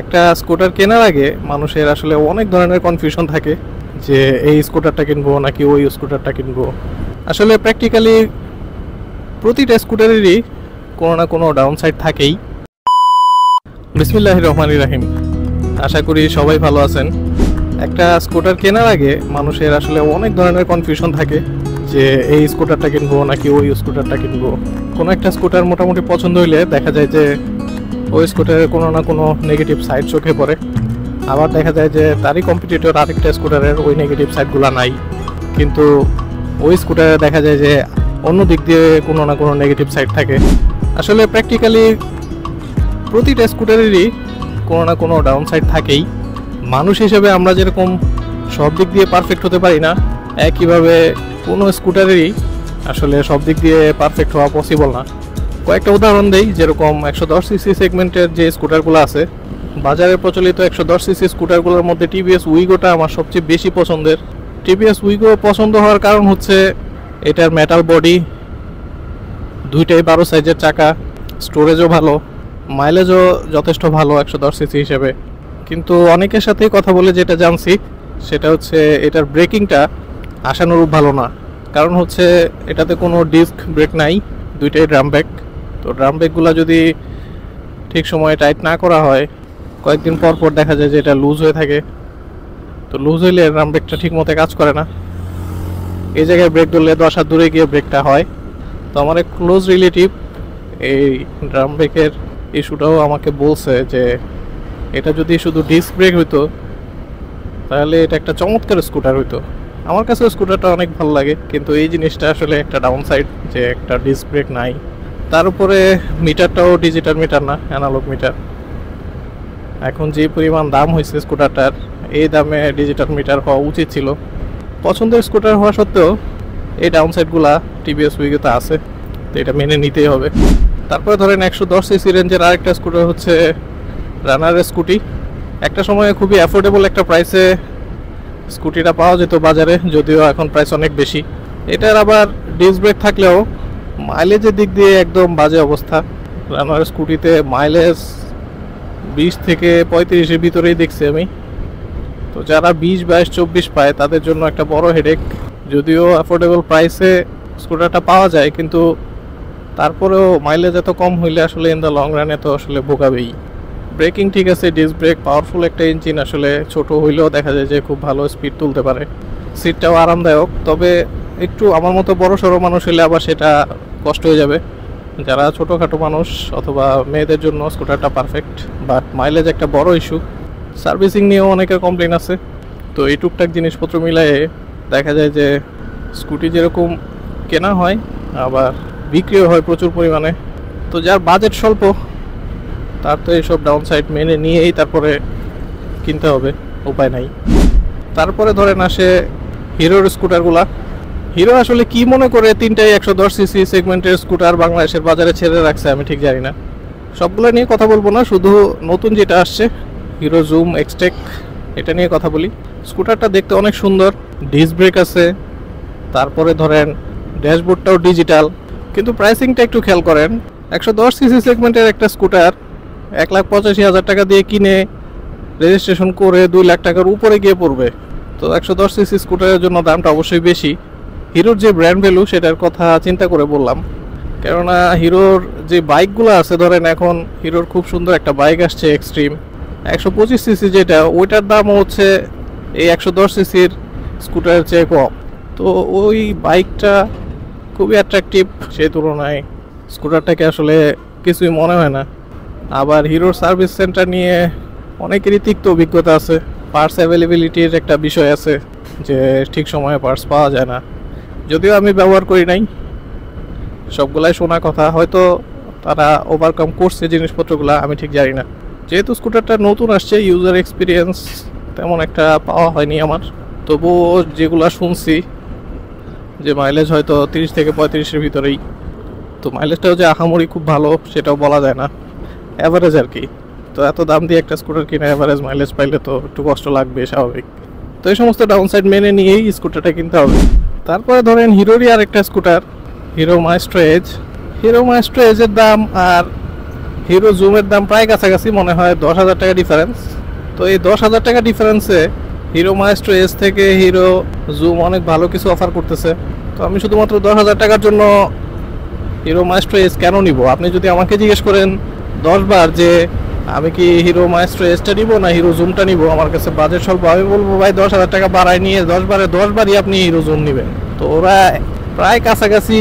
একটা স্কুটার কেনার আগে মানুষের আসলে অনেক ধরনের কনফিউশন থাকে যে এই স্কুটারটা কিনবো নাকি ওই স্কুটারটা কিনবো। আসলে প্র্যাকটিক্যালি প্রতিটা স্কুটারেরই কোনো না কোনো ডাউন সাইড থাকেই। বিসমিল্লাহির রহমানির রহিম। আশা করি সবাই ভালো আছেন। একটা স্কুটার কেনার আগে মানুষের আসলে অনেক ধরনের কনফিউশন থাকে যে এই স্কুটারটা কিনবো নাকি ওই স্কুটারটা কিনবো। কোনো একটা স্কুটার মোটামুটি পছন্দ হইলে দেখা যায় যে ওই স্কুটারের কোনো না কোনো নেগেটিভ সাইড চোখে পড়ে, আবার দেখা যায় যে তারই কম্পিটিটর আরেকটা স্কুটারের ওই নেগেটিভ সাইডগুলো নাই, কিন্তু ওই স্কুটারে দেখা যায় যে অন্য দিক দিয়ে কোনো না কোনো নেগেটিভ সাইড থাকে। আসলে প্র্যাকটিক্যালি প্রতিটা স্কুটারেরই কোনো না কোনো ডাউন সাইড থাকেই। মানুষ হিসেবে আমরা যেরকম সব দিক দিয়ে পারফেক্ট হতে পারি না, একইভাবে কোনো স্কুটারেরই আসলে সব দিক দিয়ে পারফেক্ট হওয়া পসিবল না। কয়েকটা উদাহরণ দেই, যেরকম 110 সিসি সেগমেন্টের যে স্কুটারগুলো আছে, বাজারে প্রচলিত 110 সিসি স্কুটারগুলোর মধ্যে টিভিএস উইগোটা আমার সবচেয়ে বেশি পছন্দের। টিভিএস উইগো পছন্দ হওয়ার কারণ হচ্ছে এটার মেটাল বডি, দুইটাই 12 সাইজের চাকা, স্টোরেজও ভালো, মাইলেজও যথেষ্ট ভালো 110 সিসি হিসেবে। কিন্তু অনেকের সাথেই কথা বলে যেটা জানছি সেটা হচ্ছে এটার ব্রেকিংটা আশানুরূপ ভালো না। কারণ হচ্ছে এটাতে কোনো ডিস্ক ব্রেক নাই, দুইটাই ড্রাম ব্রেক। তো ড্রাম ব্রেকগুলো যদি ঠিক সময়ে টাইট না করা হয়, কয়েকদিন পর পর দেখা যায় যে এটা লুজ হয়ে থাকে। তো লুজ হইলে ড্রাম ব্রেকটা ঠিক মতো কাজ করে না, এই জায়গায় ব্রেক ধরলে 10 হাত দূরে গিয়ে ব্রেকটা হয়। তো আমার এক ক্লোজ রিলেটিভ এই ড্রাম ব্রেকের ইস্যুটাও আমাকে বলছে যে এটা যদি শুধু ডিস্ক ব্রেক হইতো তাহলে এটা একটা চমৎকার স্কুটার হইতো। আমার কাছে স্কুটারটা অনেক ভালো লাগে, কিন্তু এই জিনিসটা আসলে একটা ডাউন সাইড যে একটা ডিস্ক ব্রেক নাই। তার উপরে মিটারটাও ডিজিটাল মিটার না, অ্যানালগ মিটার। এখন যে পরিমাণ দাম হয়েছে স্কুটারটার, এই দামে ডিজিটাল মিটার হওয়া উচিত ছিল। পছন্দের স্কুটার হওয়া সত্ত্বেও এই ডাউন সাইডগুলা টিভিএস উইগোতে আছে, তো এটা মেনে নিতেই হবে। তারপরে ধরেন 110 সিসি রেঞ্জের আরেকটা স্কুটার হচ্ছে রানারের স্কুটি। একটা সময়ে খুবই অ্যাফোর্ডেবল একটা প্রাইসে স্কুটিটা পাওয়া যেত বাজারে, যদিও এখন প্রাইস অনেক বেশি। এটার আবার ডিস্ক ব্রেক থাকলেও মাইলেজের দিক দিয়ে একদম বাজে অবস্থা। রানার স্কুটিতে মাইলেজ 20 থেকে 35-এর ভিতরেই দেখছি আমি। তো যারা 20, 22, 24 পায় তাদের জন্য একটা বড় হেডেক। যদিও অ্যাফোর্ডেবল প্রাইসে স্কুটারটা পাওয়া যায়, কিন্তু তারপরেও মাইলেজ এত কম হইলে আসলে ইন দ্য লং রানে তো আসলে ভোগাবেই। ব্রেকিং ঠিক আছে, ডিস্ক ব্রেক, পাওয়ারফুল একটা ইঞ্জিন, আসলে ছোট হইলেও দেখা যায় যে খুব ভালো স্পিড তুলতে পারে। সিটটাও আরামদায়ক, তবে একটু আমার মতো বড় সড়ো মানুষ হলে আবার সেটা কষ্ট হয়ে যাবে। যারা ছোটোখাটো মানুষ অথবা মেয়েদের জন্য স্কুটারটা পারফেক্ট, বাট মাইলেজ একটা বড় ইস্যু। সার্ভিসিং নিয়েও অনেকের কমপ্লেন আছে। তো এই টুকটাক জিনিসপত্র মিলাই দেখা যায় যে স্কুটি যেরকম কেনা হয় আবার বিক্রিও হয় প্রচুর পরিমাণে। তো যার বাজেট স্বল্প তার তো এইসব ডাউন সাইড মেনে নিয়েই তারপরে কিনতে হবে, উপায় নাই। তারপরে ধরেন আসে হিরোর স্কুটারগুলা। হিরো আসলে কি মনে করে তিনটাই 110 সিসি সেগমেন্টের স্কুটার বাংলাদেশের বাজারে ছেড়ে রাখছে আমি ঠিক জানি না। সবগুলো নিয়ে কথা বলবো না, শুধু নতুন যেটা আসছে হিরো জুম এক্সটেক, এটা নিয়ে কথা বলি। স্কুটারটা দেখতে অনেক সুন্দর, ডিস্ক ব্রেক আছে, তারপরে ধরেন ড্যাশবোর্ডটাও ডিজিটাল। কিন্তু প্রাইসিংটা একটু খেয়াল করেন, 110 সিসি সেগমেন্টের একটা স্কুটার 1,85,000 টাকা দিয়ে কিনে রেজিস্ট্রেশন করে 2 লাখ টাকার উপরে গিয়ে পড়বে। তো 110 সিসি স্কুটারের জন্য দামটা অবশ্যই বেশি। হিরোর যে ব্র্যান্ড ভ্যালু সেটার কথা চিন্তা করে বললাম, কেননা হিরোর যে বাইকগুলো আছে, ধরেন এখন হিরোর খুব সুন্দর একটা বাইক আসছে এক্সট্রিম 125 সিসি, যেটা ওইটার দামও হচ্ছে এই 110 সিসির স্কুটারের চেয়ে কম। তো ওই বাইকটা খুবই অ্যাট্রাকটিভ, সেই তুলনায় স্কুটারটাকে আসলে কিছুই মনে হয় না। আবার হিরোর সার্ভিস সেন্টার নিয়ে অনেকেরই তিক্ত অভিজ্ঞতা আছে। পার্টস অ্যাভেলেবিলিটির একটা বিষয় আছে যে ঠিক সময়ে পার্টস পাওয়া যায় না। যদিও আমি ব্যবহার করি নাই, সবগুলাই শোনা কথা, হয়তো তারা ওভারকাম করছে জিনিসপত্রগুলো, আমি ঠিক জানি না। যেহেতু স্কুটারটা নতুন আসছে, ইউজার এক্সপিরিয়েন্স তেমন একটা পাওয়া হয়নি আমার। তবুও যেগুলো শুনছি যে মাইলেজ হয়তো 30 থেকে 35-এর ভিতরেই। তো মাইলেজটাও যে আহামরি খুব ভালো সেটাও বলা যায় না, অ্যাভারেজ আর কি। তো এত দাম দিয়ে একটা স্কুটার কিনে অ্যাভারেজ মাইলেজ পাইলে তো একটু কষ্ট লাগবে, স্বাভাবিক। তো এই সমস্ত ডাউন সাইড মেনে নিয়েই স্কুটারটা কিনতে হবে। তারপরে ধরেন হিরোরই আরেকটা scooter, Hero Maestro Edge. Hero Maestro এজের দাম আর হিরো জুমের দাম প্রায় কাছাকাছি, মনে হয় 10,000 টাকা ডিফারেন্স। তো এই 10,000 টাকা ডিফারেন্সে হিরো মাইস্ট্রো এস থেকে হিরো জুম অনেক ভালো কিছু অফার করতেছে। তো আমি শুধুমাত্র 10,000 টাকার জন্য হিরো মাইস্ট্রো এস কেন নিব? আপনি যদি আমাকে জিজ্ঞেস করেন 10 বার যে আমি কি হিরো মাইস্ট্রো এসটা নিব না হিরো জুমটা নিব, আমার কাছে বাজেট স্বল্প, আমি বলবো ভাই 10,000 টাকা বাড়ায় নিয়ে 10 বারই আপনি হিরো জুম নেবেন। তো ওরা প্রায় কাছাকাছি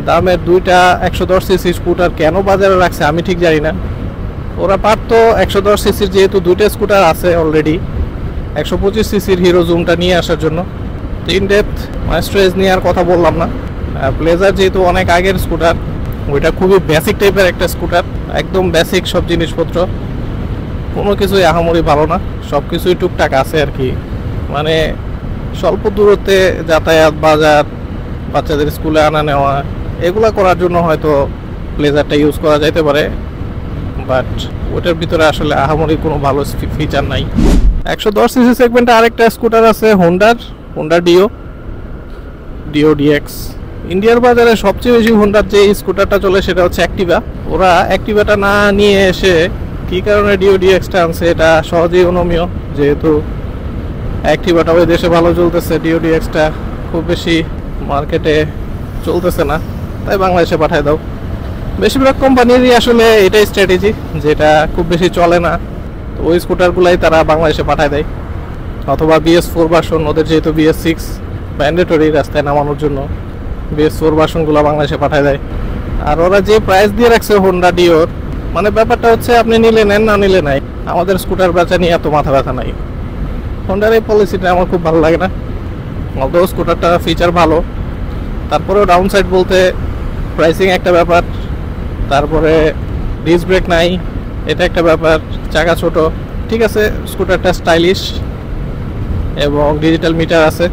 দামের দুইটা 110 সিসি স্কুটার কেন বাজারে রাখছে আমি ঠিক জানি না। ওরা পারতো 110 সিসির যেহেতু দুইটা স্কুটার আছে অলরেডি, 125 সিসির হিরো জুমটা নিয়ে আসার জন্য। তো ইন ডেপথ মাইস্ট্রো এস নিয়ে আর কথা বললাম না। প্লেজার যেহেতু অনেক আগের স্কুটার, ওইটা খুবই বেসিক টাইপের একটা স্কুটার, একদম বেসিক সব জিনিসপত্র, কোনো কিছুই আহামরি ভালো না, সব কিছুই টুকটাক আছে আর কি। মানে স্বল্প দূরত্বে যাতায়াত, বাজার, বাচ্চাদের স্কুলে আনা নেওয়া, এগুলা করার জন্য হয়তো প্লেজারটা ইউজ করা যাইতে পারে, বাট ওটার ভিতরে আসলে আহামরি কোনো ভালো ফিচার নাই। 110 সিসি সেগমেন্টে আরেকটা স্কুটার আছে হোন্ডা ডিও ডিএক্স। ইন্ডিয়ার বাজারে সবচেয়ে বেশি হোন্ডার যে স্কুটারটা চলে সেটা হচ্ছে অ্যাক্টিভা। ওরা অ্যাক্টিভাটা না নিয়ে এসে কী কারণে ডিও ডিএক্সটা আনছে এটা সহজেই অনুমেয়, যেহেতু অ্যাক্টিভাটা ওই দেশে ভালো চলতেছে, ডিও ডিএক্সটা খুব বেশি মার্কেটে চলতেছে না, তাই বাংলাদেশে পাঠায় দাও। বেশিরভাগ কোম্পানিরই আসলে এটাই স্ট্র্যাটেজি, যেটা খুব বেশি চলে না তো ওই স্কুটারগুলাই তারা বাংলাদেশে পাঠায় দেয়, অথবা BS4 ভার্সন, ওদের যেহেতু BS6 ম্যান্ডেটরি রাস্তায় নামানোর জন্য, BS4 ভার্সনগুলো বাংলাদেশে পাঠায় দেয়। আর ওরা যে প্রাইস দিয়ে রাখছে হোন্ডা ডিওর, মানে ব্যাপারটা হচ্ছে আপনি নিলে নেন, না নিলে নাই, আমাদের স্কুটার বেচা নিয়ে এত মাথা ব্যথা নাই। হোন্ডার এই পলিসিটা আমার খুব ভালো লাগে না। অতও স্কুটারটা ফিচার ভালো, তারপরেও ডাউন সাইড বলতে প্রাইসিং একটা ব্যাপার, তারপরে ডিস্ক ব্রেক নাই, এটা একটা ব্যাপার, চাকা ছোট। ঠিক আছে, স্কুটারটা স্টাইলিশ এবং ডিজিটাল মিটার আছে,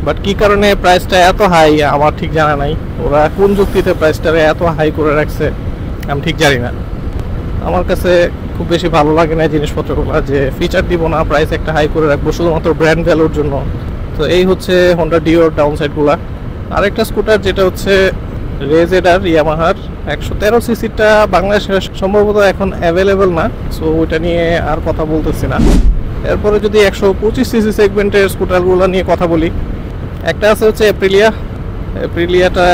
বাট কী কারণে প্রাইসটা এত হাই আমার ঠিক জানা নাই। ওরা কোন যুক্তিতে প্রাইসটা এত হাই করে রাখছে আমি ঠিক জানি না। আমার কাছে খুব বেশি ভালো লাগে না জিনিসপত্রগুলো, যে ফিচার দিব না, প্রাইস একটা হাই করে রাখবো শুধুমাত্র ব্র্যান্ড ভ্যালুর জন্য। তো এই হচ্ছে হোন্ডা ডিওর ডাউন সাইডগুলা। আরেকটা স্কুটার যেটা হচ্ছে রেজেডার ইয়ামাহার 113 সিসিটা বাংলাদেশে সম্ভবত এখন অ্যাভেলেবেল না, সো ওইটা নিয়ে আর কথা বলতেছি না। এরপরে যদি 125 সিসি সেগমেন্টের স্কুটারগুলো নিয়ে কথা বলি, একটা আছে হচ্ছে এপ্রিলিয়াটা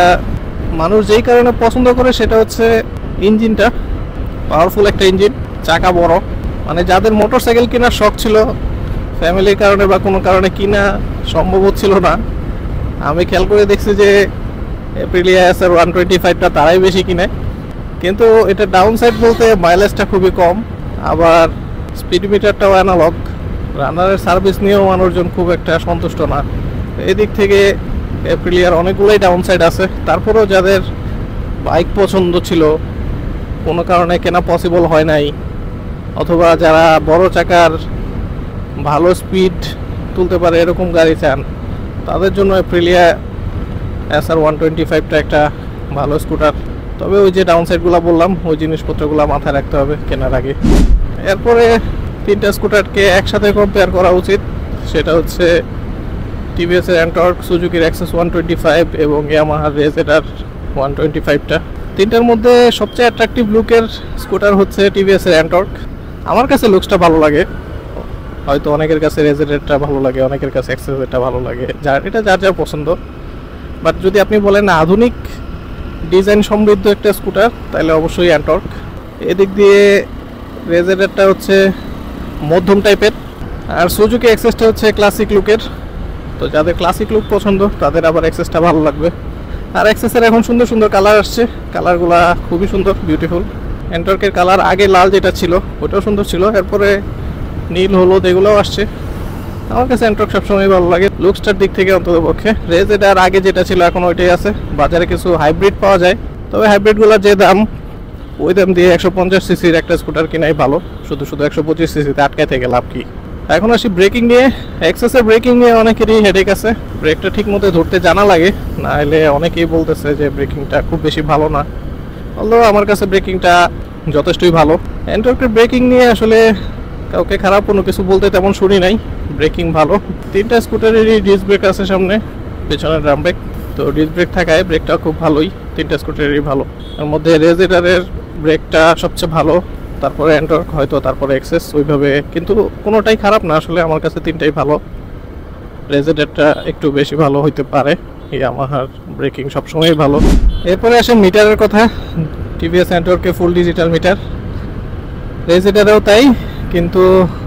মানুষ যেই কারণে পছন্দ করে সেটা হচ্ছে ইঞ্জিনটা, পাওয়ারফুল একটা ইঞ্জিন, চাকা বড়। মানে যাদের মোটর সাইকেল কেনার শখ ছিল, ফ্যামিলির কারণে বা কোনো কারণে কিনা সম্ভব হচ্ছিল না, আমি খেয়াল করে দেখছি যে এপ্রিলিয়া SR 125টা তারাই বেশি কিনে। কিন্তু এটা ডাউন সাইড বলতে মাইলেজটা খুবই কম, আবার স্পিড মিটারটাও অ্যানালগ, রানারের সার্ভিস নিয়েও মানুষজন খুব একটা সন্তুষ্ট না। এদিক থেকে এপ্রিলিয়ার অনেকগুলোই ডাউন সাইড আছে। তারপরেও যাদের বাইক পছন্দ ছিল, কোনো কারণে কেনা পসিবল হয় নাই, অথবা যারা বড় চাকার ভালো স্পিড তুলতে পারে এরকম গাড়ি চান, তাদের জন্য এপ্রিলিয়া SR 125টা একটা ভালো স্কুটার। তবে ওই যে ডাউন সাইডগুলো বললাম, ওই জিনিসপত্রগুলো মাথায় রাখতে হবে কেনার আগে। এরপরে তিনটা স্কুটারকে একসাথে কম্পেয়ার করা উচিত, সেটা হচ্ছে টিভিএসের অ্যান্টর্ক, সুজুকির অ্যাক্সেস 125 এবং ইয়ামাহার রেজেডার 125টা। তিনটার মধ্যে সবচেয়ে অ্যাট্রাকটিভ লুকের স্কুটার হচ্ছে টিভিএসের অ্যান্টর্ক। আমার কাছে লুকসটা ভালো লাগে, হয়তো অনেকের কাছে রেজেডারটা ভালো লাগে, অনেকের কাছে অ্যাক্সেসেরটা ভালো লাগে, এটা যার যার পছন্দ। বাট যদি আপনি বলেন আধুনিক ডিজাইন সমৃদ্ধ একটা স্কুটার, তাহলে অবশ্যই অ্যান্টর্ক। এদিক দিয়ে রেজেডারটা হচ্ছে মধ্যম টাইপের, আর সুজুকি অ্যাক্সেসটা হচ্ছে ক্লাসিক লুকের। তো যাদের ক্লাসিক লুক পছন্দ তাদের আবার অ্যাক্সেসটা ভালো লাগবে। আর অ্যাক্সেসের এখন সুন্দর সুন্দর কালার আসছে, কালারগুলা খুবই সুন্দর, বিউটিফুল। অ্যান্টর্কের কালার আগে লাল যেটা ছিল ওটাও সুন্দর ছিল, এরপরে নীল, হলুদ এগুলোও আসছে। আমার কাছে অ্যান্টর্ক সবসময় ভালো লাগে লুকসটার দিক থেকে অন্তত পক্ষে। রেজেডার আগে যেটা ছিল এখন ওইটাই আছে। বাজারে কিছু হাইব্রিড পাওয়া যায়, তবে হাইব্রিডগুলোর যে দাম, ওই দাম দিয়ে 150 সিসির একটা স্কুটার কিনাই ভালো, শুধু 125 সিসিতে আটকায় থেকে লাভ কি। এখন আসি ব্রেকিং নিয়ে। এক্সেসের ব্রেকিং নিয়ে অনেকেরই হেডেক আছে, ব্রেকটা ঠিক মতো ধরতে জানা লাগে, না হলে অনেকেই বলতেছে যে ব্রেকিংটা খুব বেশি ভালো না, অলদো আমার কাছে ব্রেকিংটা যথেষ্টই ভালো। অ্যান্টর্কের ব্রেকিং নিয়ে আসলে কাউকে খারাপ কোনো কিছু বলতে তেমন শুনি নাই, ব্রেকিং ভালো। তিনটা স্কুটারেরই ডিস্ক ব্রেক আছে সামনে, পেছনে ড্রাম ব্রেক, তো ডিস্ক ব্রেক থাকায় ব্রেকটা খুব ভালোই, তিনটা স্কুটারেরই ভালো। এর মধ্যে রেজেডারের ব্রেকটা সবচেয়ে ভালো, তারপরে এন্টর্ক হয়তো, তারপরে এক্সেস ওইভাবে, কিন্তু কোনোটাই খারাপ না আসলে, আমার কাছে তিনটাই ভালো। রেজেডারটা একটু বেশি ভালো হইতে পারে, ইয়ামাহার ব্রেকিং সবসময়ই ভালো। এরপরে আসে মিটারের কথা। টিভিএস এন্টর্কে ফুল ডিজিটাল মিটার, রেজেডারেও তাই, কিন্তু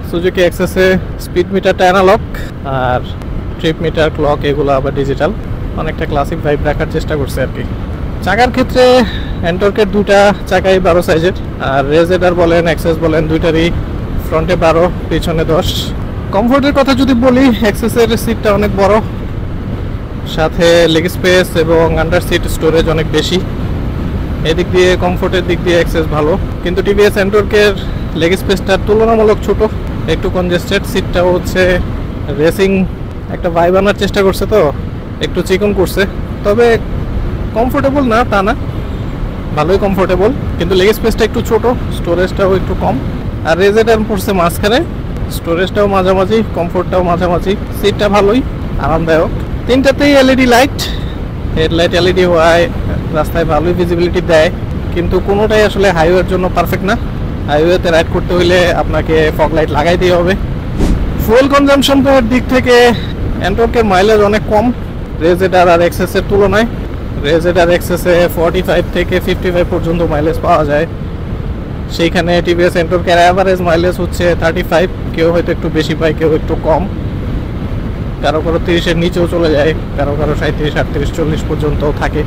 সুজুকি এক্সেসে স্পিড মিটারটা অ্যানালগ আর ট্রিপ মিটার, ক্লক এগুলো আবার ডিজিটাল। অনেকটা ক্লাসিক ভাইব রাখার চেষ্টা করছে আর কি। চাকার ক্ষেত্রে এন্টর্কের দুইটা চাকাই 12 সাইজের, আর রেজেডার বলেন এক্সেস বলেন দুইটারই ফ্রন্টে 12 পিছনে 10। কমফোর্টের কথা যদি বলি, এক্সেসের সিটটা অনেক বড়, সাথে লেগ স্পেস এবং আন্ডার সিট স্টোরেজ অনেক বেশি। এদিক দিয়ে কমফোর্টের দিক দিয়ে এক্সেস ভালো, কিন্তু টিভিএস এন্টর্কের লেগ স্পেসটা তুলনামূলক ছোট, একটু কনজেস্টেড। সিটটাও হচ্ছে রেসিং একটা ভাইব আনার চেষ্টা করছে, তো একটু চিকন করছে, তবে কমফোর্টেবল না তা না, ভালোই কমফোর্টেবল, কিন্তু লেগ স্পেসটা একটু ছোট, স্টোরেজটাও একটু কম। আর রেজেডার পড়ছে মাঝখানে, স্টোরেজটাও মাঝামাঝি, কমফোর্টটাও মাঝামাঝি, সিটটা ভালোই আরামদায়ক। তিনটাতেই এলইডি লাইট, হেডলাইট এলইডি হওয়ায় রাস্তায় ভালোই ভিজিবিলিটি দেয়, কিন্তু কোনোটাই আসলে হাইওয়ের জন্য পারফেক্ট না। হাইওয়েতে রাইড করতে হলে আপনাকে ফগ লাইট লাগাই দিয়ে হবে। ফুয়েল কনজাম্পশনের দিক থেকে এন্টর্কের মাইলেজ অনেক কম রেজেডার আর এক্সেসের তুলনায়। রেজেডার এক্সেসে 45 থেকে 55 পর্যন্ত মাইলেজ পাওয়া যায়, সেইখানে টিভিএস এন্টর্কের অ্যাভারেজ মাইলেজ হচ্ছে 35। কেউ হয়তো একটু বেশি পায়, কেউ একটু কম, কারো কারো 30-এর নিচেও চলে যায়, কারো কারো 37, 38, 40 পর্যন্ত থাকে,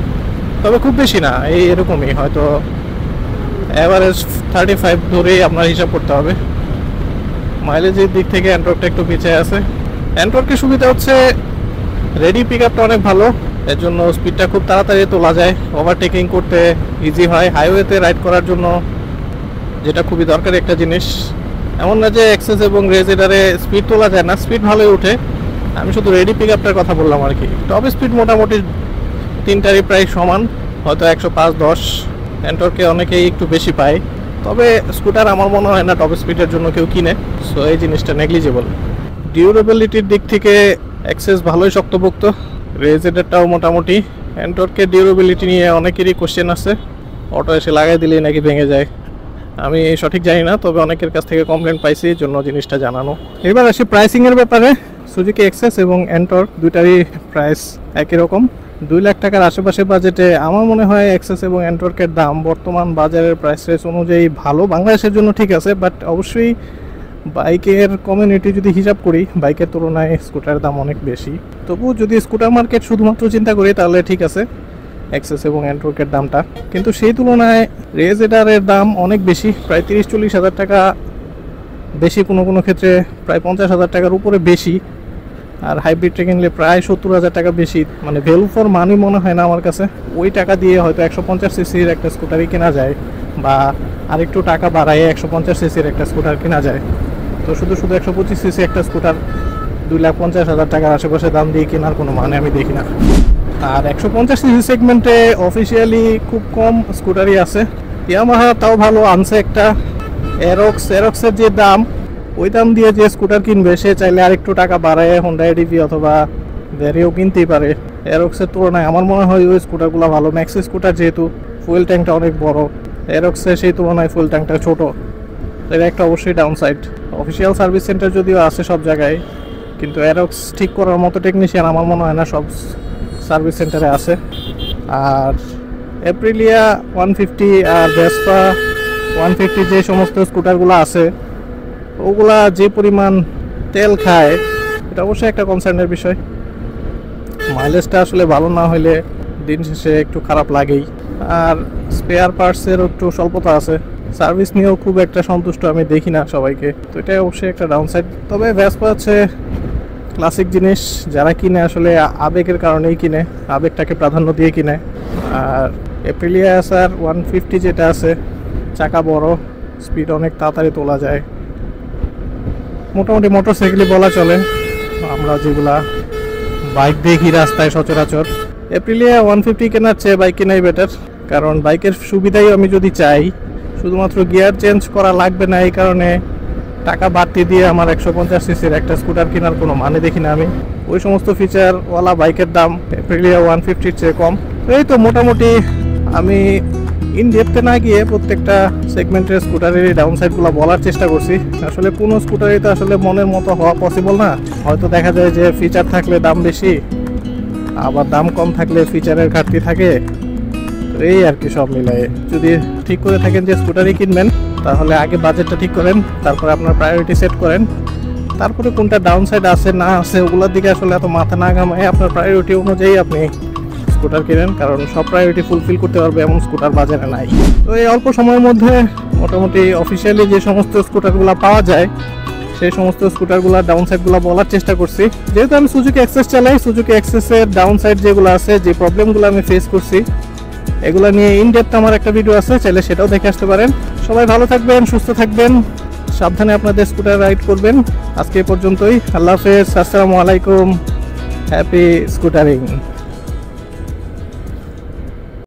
তবে খুব বেশি না, এরকমই হয়তো অ্যাভারেজ 35 ধরেই আপনার হিসাব করতে হবে। মাইলেজের দিক থেকে এন্টর্কটা একটু পিছিয়ে আছে। এন্টর্কের সুবিধা হচ্ছে রেডি পিক আপটা অনেক ভালো, এর জন্য স্পিডটা খুব তাড়াতাড়ি তোলা যায়, ওভারটেকিং করতে ইজি হয়। হাইওয়েতে রাইড করার জন্য যেটা খুবই দরকারি একটা জিনিস। এমন না যে এক্সেস এবং রেজেডারে স্পিড তোলা যায় না, স্পিড ভালোই ওঠে, আমি শুধু রেডি পিক আপটার কথা বললাম আর কি। টপ স্পিড মোটামুটি তিনটারই প্রায় সমান, হয়তো 105-10। এন্টর্কে অনেকেই একটু বেশি পায়, তবে স্কুটার আমার মনে হয় না টপ স্পিডের জন্য কেউ কিনে, সো এই জিনিসটা নেগলিজেবল। ডিউরেবিলিটির দিক থেকে এক্সেস ভালোই শক্তপোক্ত, রেজেডারটাও মোটামুটি। এন্টর্কের ডিউরেবিলিটি নিয়ে অনেকেরই কোশ্চেন আছে, অটো এসে লাগাই দিলেই নাকি ভেঙে যায়। আমি সঠিক জানি না, তবে অনেকের কাছ থেকে কমপ্লেন পাইছি, এই জন্য জিনিসটা জানানো। এবার আসি প্রাইসিংয়ের ব্যাপারে। সুজুকি এক্সেস এবং এন্টর্ক দুইটারই প্রাইস একই রকম, 2 লাখ টাকার আশেপাশে বাজেটে। আমার মনে হয় এক্সেস এবং এন্টর্কের দাম বর্তমান বাজারের প্রাইস রেস অনুযায়ী ভালো, বাংলাদেশের জন্য ঠিক আছে, বাট অবশ্যই বাইকের কমিউনিটি যদি হিসাব করি, বাইকের তুলনায় স্কুটারের দাম অনেক বেশি। তবু যদি স্কুটার মার্কেট শুধুমাত্র চিন্তা করি তাহলে ঠিক আছে এক্সেস এবং এন্টর্কের দামটা, কিন্তু সেই তুলনায় রেজেডারের দাম অনেক বেশি, প্রায় 30-40 হাজার টাকা বেশি, কোনো কোনো ক্ষেত্রে প্রায় 50 হাজার টাকার উপরে বেশি। আর হাইব্রিডটা কিনলে প্রায় 70 হাজার টাকা বেশি, মানে ভ্যালু ফর মানি মনে হয় না আমার কাছে। ওই টাকা দিয়ে হয়তো 150 সিসির একটা স্কুটারই কেনা যায়, বা আরেকটু টাকা বাড়ায় 150 সিসির একটা স্কুটার কেনা যায়। তো শুধু 125 সিসি একটা স্কুটার 2,50,000 টাকার আশেপাশে দাম দিয়ে কেনার কোনো মানে আমি দেখি না। আর 150 সিসি সেগমেন্টে অফিসিয়ালি খুব কম স্কুটারই আছে। ইয়ামাহা তাও ভালো আনছে একটা এরক্সের যে দাম, ওই দাম দিয়ে যে স্কুটার কিনবে সে চাইলে আরেকটু টাকা বাড়ায় হোন্ডা এডিভি অথবা ভ্যারিও কিনতেই পারে। এরক্সের তুলনায় আমার মনে হয় ওই স্কুটারগুলো ভালো। ম্যাক্সি স্কুটার যেহেতু ফুয়েল ট্যাঙ্কটা অনেক বড়, এরক্সের সেই তুলনায় ফুয়েল ট্যাঙ্কটা ছোট, এটা একটা অবশ্যই down side. Official service centre যদিও আছে সব জায়গায়, কিন্তু এরক্স ঠিক করার মতো টেকনিশিয়ান আমার মনে হয় না সব সার্ভিস সেন্টারে আছে। আর এপ্রিলিয়া 150 আর ভেসপা 150 যে সমস্ত স্কুটারগুলো আছে, ওগুলা যে পরিমাণ তেল খায় এটা অবশ্যই একটা কনসার্নের বিষয়। মাইলেজটা আসলে ভালো না হলে দিন শেষে একটু খারাপ লাগেই। আর স্পেয়ার পার্টসেরও একটু স্বল্পতা আছে, সার্ভিস নিয়েও খুব একটা সন্তুষ্ট আমি দেখি না সবাইকে, তো এটাই অবশ্যই একটা ডাউন সাইড। তবে ভেসপা হচ্ছে ক্লাসিক জিনিস, যারা কিনে আসলে আবেগের কারণেই কিনে, আবেগটাকে প্রাধান্য দিয়ে কিনে। আর এপ্রিলিয়া SR 150 যেটা আছে, চাকা বড়, স্পিড অনেক তাড়াতাড়ি তোলা যায়, মোটামুটি মোটরসাইকেলই বলা চলে আমরা যেগুলা বাইক দেখি রাস্তায় সচরাচর। এপ্রিলিয়া 150 কেনার চেয়ে বাইক কেনাই বেটার, কারণ বাইকের সুবিধাই আমি যদি চাই, শুধুমাত্র গিয়ার চেঞ্জ করা লাগবে না, এই কারণে টাকা বাড়তি দিয়ে আমার 150 সিসির একটা স্কুটার কেনার কোনো মানে দেখি না আমি। ওই সমস্ত ফিচারওয়ালা বাইকের দাম এপ্রিলিয়া 150-র চেয়ে কম। এই তো মোটামুটি আমি ইন ডেপথে না গিয়ে প্রত্যেকটা সেগমেন্টের স্কুটারের ডাউন সাইডগুলো বলার চেষ্টা করছি। আসলে কোনো স্কুটারই তো আসলে মনের মতো হওয়া পসিবল না। হয়তো দেখা যায় যে ফিচার থাকলে দাম বেশি, আবার দাম কম থাকলে ফিচারের ঘাটতি থাকে। তো এই আর কি, সব মিলাই যদি ঠিক করে থাকেন যে স্কুটারই কিনবেন, তাহলে আগে বাজেটটা ঠিক করেন, তারপরে আপনার প্রায়োরিটি সেট করেন, তারপরে কোনটা ডাউন সাইড আছে না আছে ওগুলোর দিকে আসলে এত মাথা না ঘামায় আপনার প্রায়োরিটি অনুযায়ী আপনি স্কুটার কিনেন, কারণ সব প্রায়োরিটি ফুলফিল করতে পারবে এমন স্কুটার বাজারে নাই। তো এই অল্প সময়ের মধ্যে মোটামুটি অফিসিয়ালি যে সমস্ত স্কুটারগুলো পাওয়া যায় সেই সমস্ত স্কুটারগুলো ডাউন সাইডগুলো বলার চেষ্টা করছি। যেহেতু আমি সুজুকি অ্যাক্সেস চালাই, সুজুকি অ্যাক্সেসের ডাউন সাইড যেগুলো আছে, যে প্রবলেমগুলো আমি ফেস করছি, এগুলো নিয়ে ইন ডেপথ আমার একটা ভিডিও আছে, চাইলে সেটাও দেখে আসতে পারেন। সবাই ভালো থাকবেন, সুস্থ থাকবেন, সাবধানে আপনাদের স্কুটার রাইড করবেন। আজকে এই পর্যন্তই। আল্লাহ হাফেজ, আসসালামু আলাইকুম, হ্যাপি স্কুটারিং।